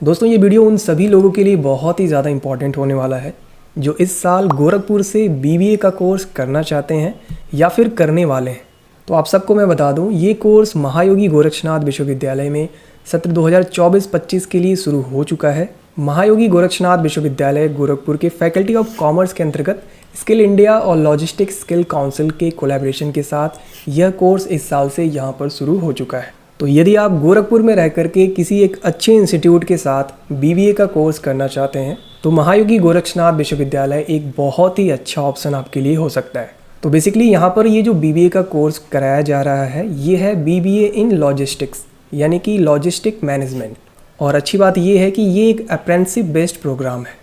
दोस्तों ये वीडियो उन सभी लोगों के लिए बहुत ही ज़्यादा इम्पॉर्टेंट होने वाला है जो इस साल गोरखपुर से बीबीए का कोर्स करना चाहते हैं या फिर करने वाले हैं। तो आप सबको मैं बता दूं, ये कोर्स महायोगी गोरक्षनाथ विश्वविद्यालय में सत्र 2024-25 के लिए शुरू हो चुका है। महायोगी गोरक्षनाथ विश्वविद्यालय गोरखपुर के फैकल्टी ऑफ कॉमर्स के अंतर्गत स्किल इंडिया और लॉजिस्टिक्स स्किल काउंसिल के कोलैबोरेशन के साथ यह कोर्स इस साल से यहाँ पर शुरू हो चुका है। तो यदि आप गोरखपुर में रह करके किसी एक अच्छे इंस्टीट्यूट के साथ बीबीए का कोर्स करना चाहते हैं तो महायोगी गोरक्षनाथ विश्वविद्यालय एक बहुत ही अच्छा ऑप्शन आपके लिए हो सकता है। तो बेसिकली यहाँ पर ये जो बीबीए का कोर्स कराया जा रहा है ये है बीबीए इन लॉजिस्टिक्स यानी कि लॉजिस्टिक मैनेजमेंट। और अच्छी बात ये है कि ये एक अप्रेंटिसशिप बेस्ड प्रोग्राम है।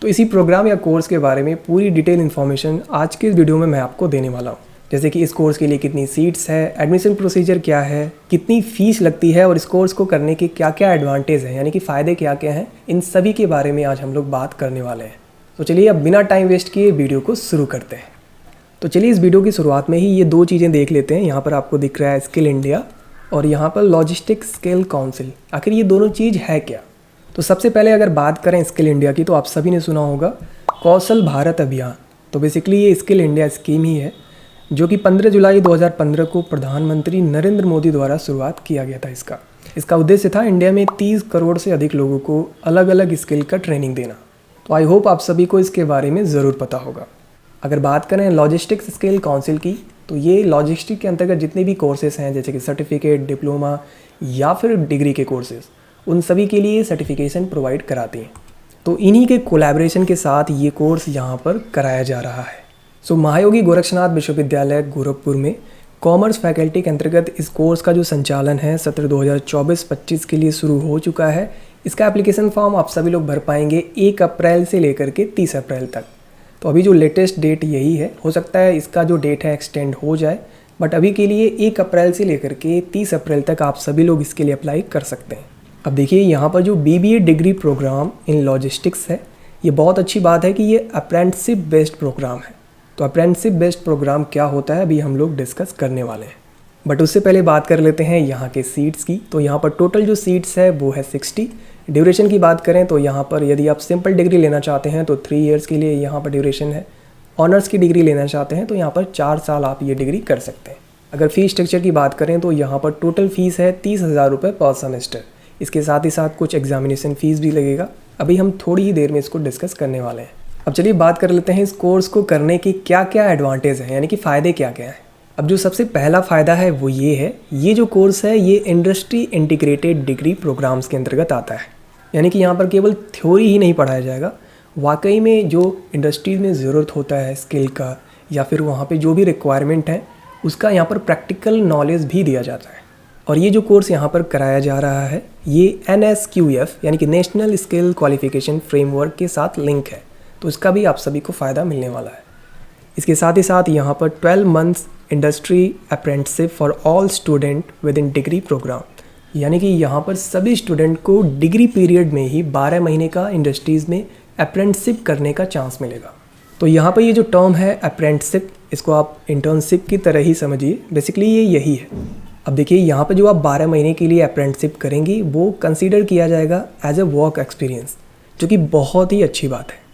तो इसी प्रोग्राम या कोर्स के बारे में पूरी डिटेल इन्फॉर्मेशन आज के इस वीडियो में मैं आपको देने वाला हूँ, जैसे कि इस कोर्स के लिए कितनी सीट्स है, एडमिशन प्रोसीजर क्या है, कितनी फ़ीस लगती है और इस कोर्स को करने के क्या क्या एडवांटेज हैं यानी कि फ़ायदे क्या क्या हैं, इन सभी के बारे में आज हम लोग बात करने वाले हैं। तो चलिए अब बिना टाइम वेस्ट किए वीडियो को शुरू करते हैं। तो चलिए इस वीडियो की शुरुआत में ही ये दो चीज़ें देख लेते हैं। यहाँ पर आपको दिख रहा है स्किल इंडिया और यहाँ पर लॉजिस्टिक स्किल काउंसिल। आखिर ये दोनों चीज़ है क्या? तो सबसे पहले अगर बात करें स्किल इंडिया की तो आप सभी ने सुना होगा कौशल भारत अभियान। तो बेसिकली ये स्किल इंडिया स्कीम ही है जो कि 15 जुलाई 2015 को प्रधानमंत्री नरेंद्र मोदी द्वारा शुरुआत किया गया था। इसका उद्देश्य था इंडिया में 30 करोड़ से अधिक लोगों को अलग अलग स्किल का ट्रेनिंग देना। तो आई होप आप सभी को इसके बारे में ज़रूर पता होगा। अगर बात करें लॉजिस्टिक्स स्किल काउंसिल की तो ये लॉजिस्टिक के अंतर्गत जितने भी कोर्सेज हैं जैसे कि सर्टिफिकेट, डिप्लोमा या फिर डिग्री के कोर्सेज, उन सभी के लिए सर्टिफिकेशन प्रोवाइड कराती हैं। तो इन्हीं के कोलैबोरेशन के साथ ये कोर्स यहाँ पर कराया जा रहा है। सो महायोगी गोरक्षनाथ विश्वविद्यालय गोरखपुर में कॉमर्स फैकल्टी के अंतर्गत इस कोर्स का जो संचालन है सत्र 2024-25 के लिए शुरू हो चुका है। इसका एप्लीकेशन फॉर्म आप सभी लोग भर पाएंगे 1 अप्रैल से लेकर के 30 अप्रैल तक। तो अभी जो लेटेस्ट डेट यही है, हो सकता है इसका जो डेट है एक्सटेंड हो जाए, बट अभी के लिए 1 अप्रैल से लेकर के 30 अप्रैल तक आप सभी लोग इसके लिए अप्लाई कर सकते हैं। अब देखिए यहाँ पर जो बीबीए डिग्री प्रोग्राम इन लॉजिस्टिक्स है, ये बहुत अच्छी बात है कि ये अप्रेंटिसशिप बेस्ड प्रोग्राम है। तो अप्रेंटिसशिप बेस्ड प्रोग्राम क्या होता है अभी हम लोग डिस्कस करने वाले हैं, बट उससे पहले बात कर लेते हैं यहाँ के सीट्स की। तो यहाँ पर टोटल जो सीट्स है वो है 60। ड्यूरेशन की बात करें तो यहाँ पर यदि आप सिंपल डिग्री लेना चाहते हैं तो 3 ईयर्स के लिए यहाँ पर ड्यूरेशन है। ऑनर्स की डिग्री लेना चाहते हैं तो यहाँ पर 4 साल आप ये डिग्री कर सकते हैं। अगर फ़ीस स्ट्रक्चर की बात करें तो यहाँ पर टोटल फ़ीस है 30,000 रुपये पर सेमेस्टर। इसके साथ ही साथ कुछ एग्जामिनेशन फ़ीस भी लगेगा। अभी हम थोड़ी ही देर में इसको डिस्कस करने वाले हैं। अब चलिए बात कर लेते हैं इस कोर्स को करने के क्या क्या एडवांटेज हैं यानी कि फ़ायदे क्या क्या हैं। अब जो सबसे पहला फ़ायदा है वो ये है, ये जो कोर्स है ये इंडस्ट्री इंटीग्रेटेड डिग्री प्रोग्राम्स के अंतर्गत आता है। यानी कि यहाँ पर केवल थ्योरी ही नहीं पढ़ाया जाएगा, वाकई में जो इंडस्ट्रीज में ज़रूरत होता है स्किल का या फिर वहाँ पे जो भी रिक्वायरमेंट है उसका यहाँ पर प्रैक्टिकल नॉलेज भी दिया जाता है। और ये जो कोर्स यहाँ पर कराया जा रहा है ये NSQF यानी कि नेशनल स्किल क्वालिफिकेशन फ्रेमवर्क के साथ लिंक है, तो इसका भी आप सभी को फ़ायदा मिलने वाला है। इसके साथ ही साथ यहाँ पर 12 months industry apprenticeship for all student with in degree program, यानी कि यहाँ पर सभी स्टूडेंट को डिग्री पीरियड में ही 12 महीने का इंडस्ट्रीज़ में अप्रेंटिसशिप करने का चांस मिलेगा। तो यहाँ पर ये जो टर्म है अप्रेंटिसशिप, इसको आप इंटर्नशिप की तरह ही समझिए, बेसिकली ये यही है। अब देखिए यहाँ पर जो आप 12 महीने के लिए अप्रेंटिसशिप करेंगी वो कंसीडर किया जाएगा एज ए वर्क एक्सपीरियंस, जो कि बहुत ही अच्छी बात है।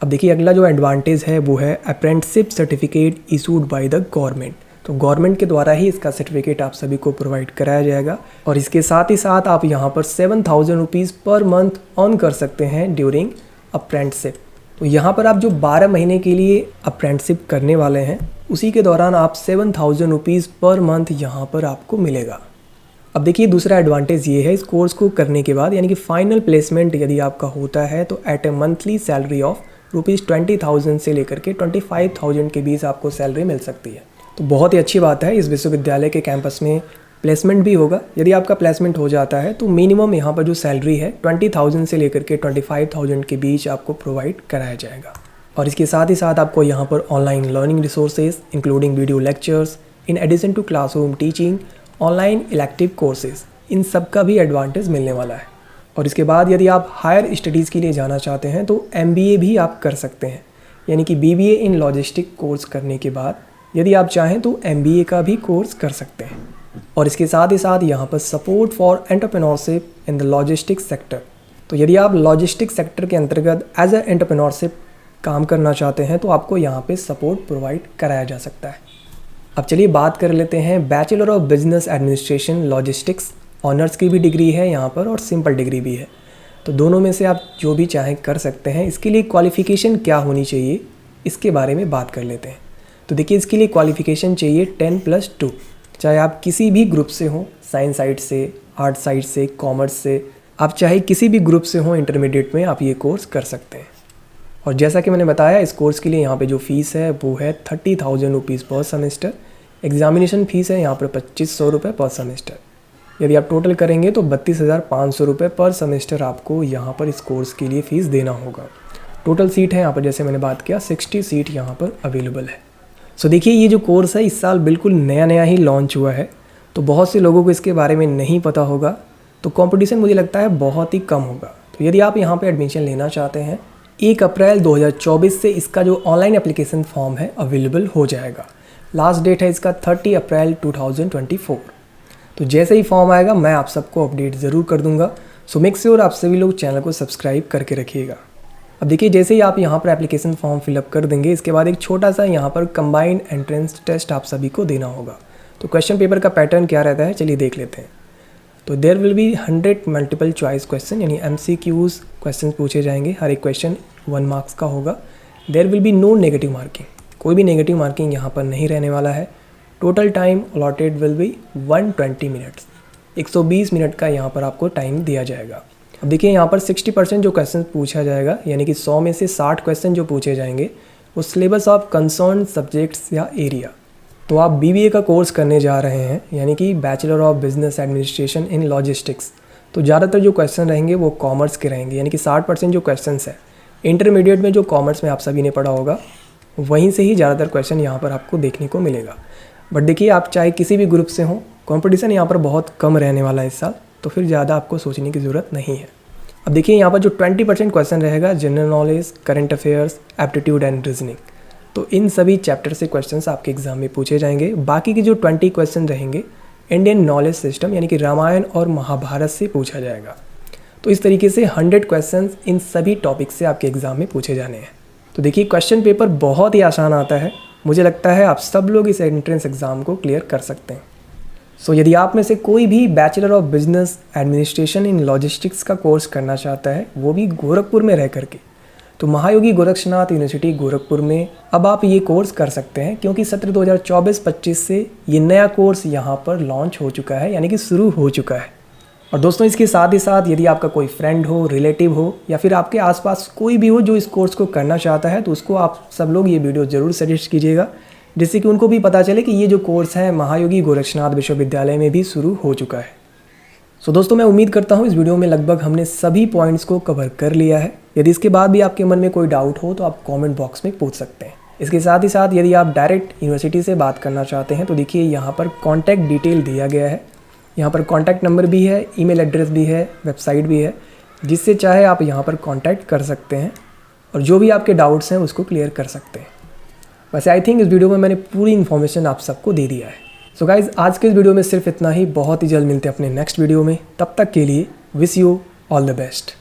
अब देखिए अगला जो एडवांटेज है वो है apprenticeship certificate issued by the government. तो गवर्नमेंट के द्वारा ही इसका सर्टिफिकेट आप सभी को प्रोवाइड कराया जाएगा। और इसके साथ ही साथ आप यहाँ पर 7,000 रुपीज़ पर मंथ अर्न कर सकते हैं ड्यूरिंग अप्रेंटिसशिप। तो यहाँ पर आप जो 12 महीने के लिए अप्रेंटिसशिप करने वाले हैं उसी के दौरान आप 7,000 रुपीज़ पर मंथ यहाँ पर आपको मिलेगा। अब देखिए दूसरा एडवांटेज ये है इस कोर्स को करने के बाद, यानी कि फाइनल प्लेसमेंट यदि आपका होता है तो at a monthly salary of ₹20,000 से लेकर के 25,000 के बीच आपको सैलरी मिल सकती है। तो बहुत ही अच्छी बात है। इस विश्वविद्यालय के कैंपस में प्लेसमेंट भी होगा। यदि आपका प्लेसमेंट हो जाता है तो मिनिमम यहाँ पर जो सैलरी है 20,000 से लेकर के 25,000 के बीच आपको प्रोवाइड कराया जाएगा। और इसके साथ ही साथ आपको यहाँ पर online learning resources including video lectures in addition to classroom teaching, online elective courses, इन सब का भी एडवांटेज मिलने वाला है। और इसके बाद यदि आप हायर स्टडीज़ के लिए जाना चाहते हैं तो MBA भी आप कर सकते हैं, यानी कि BBA इन लॉजिस्टिक कोर्स करने के बाद यदि आप चाहें तो MBA का भी कोर्स कर सकते हैं। और इसके साथ ही साथ यहाँ पर support for entrepreneurship in the logistics sector, तो यदि आप लॉजिस्टिक सेक्टर के अंतर्गत एज ए एंटरप्रेन्योरशिप काम करना चाहते हैं तो आपको यहाँ पे सपोर्ट प्रोवाइड कराया जा सकता है। अब चलिए बात कर लेते हैं bachelor of business administration logistics. Honours की भी डिग्री है यहाँ पर और सिंपल डिग्री भी है, तो दोनों में से आप जो भी चाहें कर सकते हैं। इसके लिए क्वालिफ़िकेशन क्या होनी चाहिए इसके बारे में बात कर लेते हैं। तो देखिए, इसके लिए क्वालिफ़िकेशन चाहिए 10+2, चाहे आप किसी भी ग्रुप से हों, साइंस साइड से, आर्ट साइड से, कॉमर्स से, आप चाहे किसी भी ग्रुप से हों, इंटरमीडिएट में आप ये कोर्स कर सकते हैं। और जैसा कि मैंने बताया, इस कोर्स के लिए यहाँ पे जो फ़ीस है वो है 30,000 रुपीज़ पर सेमेस्टर। एग्जामिनेशन फ़ीस है यहाँ पर 2500 रुपये पर सेमेस्टर। यदि आप टोटल करेंगे तो 32,500 रुपये पर सेमेस्टर आपको यहाँ पर इस कोर्स के लिए फ़ीस देना होगा। टोटल सीट है यहाँ पर, जैसे मैंने बात किया, 60 सीट यहाँ पर अवेलेबल है। सो देखिए, ये जो कोर्स है इस साल बिल्कुल नया ही लॉन्च हुआ है, तो बहुत से लोगों को इसके बारे में नहीं पता होगा, तो कंपटीशन मुझे लगता है बहुत ही कम होगा। तो यदि आप यहाँ पे एडमिशन लेना चाहते हैं, 1 अप्रैल 2024 से इसका जो ऑनलाइन एप्लीकेशन फॉर्म है अवेलेबल हो जाएगा। लास्ट डेट है इसका 30 अप्रैल 2024। तो जैसे ही फॉर्म आएगा मैं आप सबको अपडेट ज़रूर कर दूंगा। सो मेक श्योर आप सभी लोग चैनल को सब्सक्राइब करके रखिएगा। अब देखिए, जैसे ही आप यहाँ पर एप्लीकेशन फॉर्म फिलअप कर देंगे, इसके बाद एक छोटा सा यहाँ पर कंबाइंड एंट्रेंस टेस्ट आप सभी को देना होगा। तो क्वेश्चन पेपर का पैटर्न क्या रहता है, चलिए देख लेते हैं। तो there will be 100 multiple choice question, यानी MCQs क्वेश्चन पूछे जाएंगे। हर एक क्वेश्चन 1 मार्क्स का होगा। There will be no negative marking, कोई भी नेगेटिव मार्किंग यहाँ पर नहीं रहने वाला है। Total time allotted will be 120 minutes, 120 minute का यहाँ पर आपको टाइम दिया जाएगा। अब देखिए, यहाँ पर 60% जो क्वेश्चन पूछा जाएगा, यानी कि 100 में से 60 क्वेश्चन जो पूछे जाएंगे वो सिलेबस ऑफ कंसर्न सब्जेक्ट्स या एरिया। तो आप BBA का कोर्स करने जा रहे हैं, यानी कि bachelor of business administration in logistics, तो ज़्यादातर जो क्वेश्चन रहेंगे वो कॉमर्स के रहेंगे, यानी कि 60% जो क्वेश्चन है इंटरमीडिएट में जो कॉमर्स में आप सभी ने पढ़ा होगा वहीं से ही ज़्यादातर क्वेश्चन यहाँ पर आपको देखने को मिलेगा। बट देखिए, आप चाहे किसी भी ग्रुप से हों, कॉम्पिटिशन यहाँ पर बहुत कम रहने वाला है इस साल, तो फिर ज़्यादा आपको सोचने की ज़रूरत नहीं है। अब देखिए, यहाँ पर जो 20% क्वेश्चन रहेगा general knowledge, current affairs, aptitude and reasoning, तो इन सभी चैप्टर से क्वेश्चंस आपके एग्जाम में पूछे जाएंगे। बाकी के जो 20 क्वेश्चन रहेंगे इंडियन नॉलेज सिस्टम, यानी कि रामायण और महाभारत से पूछा जाएगा। तो इस तरीके से 100 क्वेश्चंस इन सभी टॉपिक से आपके एग्जाम में पूछे जाने हैं। तो देखिए, क्वेश्चन पेपर बहुत ही आसान आता है। मुझे लगता है आप सब लोग इस एंट्रेंस एग्ज़ाम को क्लियर कर सकते हैं। सो यदि आप में से कोई भी bachelor of business administration in logistics का कोर्स करना चाहता है, वो भी गोरखपुर में रह करके, तो महायोगी गोरक्षनाथ यूनिवर्सिटी गोरखपुर में अब आप ये कोर्स कर सकते हैं, क्योंकि सत्र 2024-25 से ये नया कोर्स यहाँ पर लॉन्च हो चुका है, यानी कि शुरू हो चुका है। और दोस्तों, इसके साथ ही साथ यदि आपका कोई फ्रेंड हो, रिलेटिव हो, या फिर आपके आसपास कोई भी हो जो इस कोर्स को करना चाहता है, तो उसको आप सब लोग ये वीडियो ज़रूर सजेस्ट कीजिएगा, जिससे कि उनको भी पता चले कि ये जो कोर्स है महायोगी गोरक्षनाथ विश्वविद्यालय में भी शुरू हो चुका है। सो दोस्तों, मैं उम्मीद करता हूँ इस वीडियो में लगभग हमने सभी पॉइंट्स को कवर कर लिया है। यदि इसके बाद भी आपके मन में कोई डाउट हो तो आप कमेंट बॉक्स में पूछ सकते हैं। इसके साथ ही साथ यदि आप डायरेक्ट यूनिवर्सिटी से बात करना चाहते हैं तो देखिए, यहाँ पर कॉन्टैक्ट डिटेल दिया गया है। यहाँ पर कॉन्टैक्ट नंबर भी है, ईमेल एड्रेस भी है, वेबसाइट भी है, जिससे चाहे आप यहाँ पर कॉन्टैक्ट कर सकते हैं और जो भी आपके डाउट्स हैं उसको क्लियर कर सकते हैं। वैसे आई थिंक इस वीडियो में मैंने पूरी इन्फॉर्मेशन आप सबको दे दिया है। सो गाइज़, आज के इस वीडियो में सिर्फ इतना ही। बहुत ही जल्द मिलते हैं अपने नेक्स्ट वीडियो में। तब तक के लिए wish you all the best.